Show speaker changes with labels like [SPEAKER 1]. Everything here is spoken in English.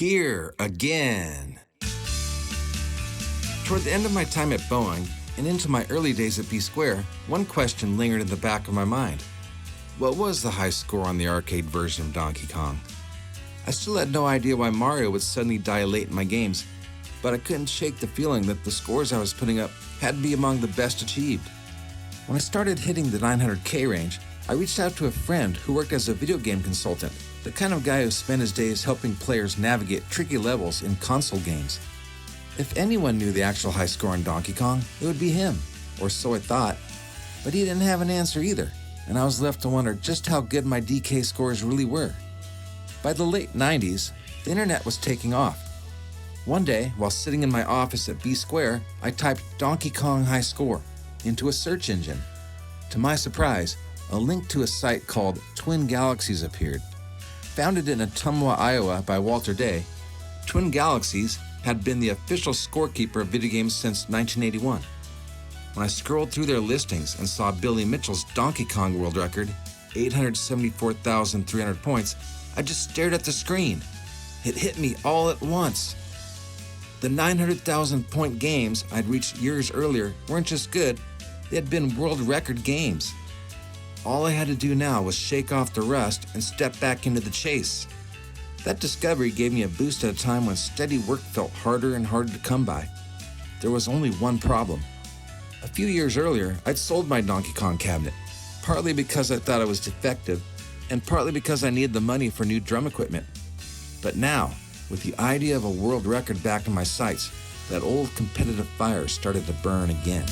[SPEAKER 1] here again. Toward the end of my time at Boeing and into my early days at B Square, one question lingered in the back of my mind. What was the high score on the arcade version of Donkey Kong? I still had no idea why Mario would suddenly die late in my games, but I couldn't shake the feeling that the scores I was putting up had to be among the best achieved. When I started hitting the 900K range, I reached out to a friend who worked as a video game consultant, the kind of guy who spent his days helping players navigate tricky levels in console games. If anyone knew the actual high score on Donkey Kong, it would be him, or so I thought. But he didn't have an answer either, and I was left to wonder just how good my DK scores really were. By the late 90s, the internet was taking off. One day, while sitting in my office at B Square, I typed Donkey Kong high score into a search engine. To my surprise, a link to a site called Twin Galaxies appeared. Founded in Ottumwa, Iowa by Walter Day, Twin Galaxies had been the official scorekeeper of video games since 1981. When I scrolled through their listings and saw Billy Mitchell's Donkey Kong world record, 874,300 points, I just stared at the screen. It hit me all at once. The 900,000 point games I'd reached years earlier weren't just good, they had been world record games. All I had to do now was shake off the rust and step back into the chase. That discovery gave me a boost at a time when steady work felt harder and harder to come by. There was only one problem. A few years earlier, I'd sold my Donkey Kong cabinet, partly because I thought it was defective, and partly because I needed the money for new drum equipment. But now, with the idea of a world record back in my sights, that old competitive fire started to burn again.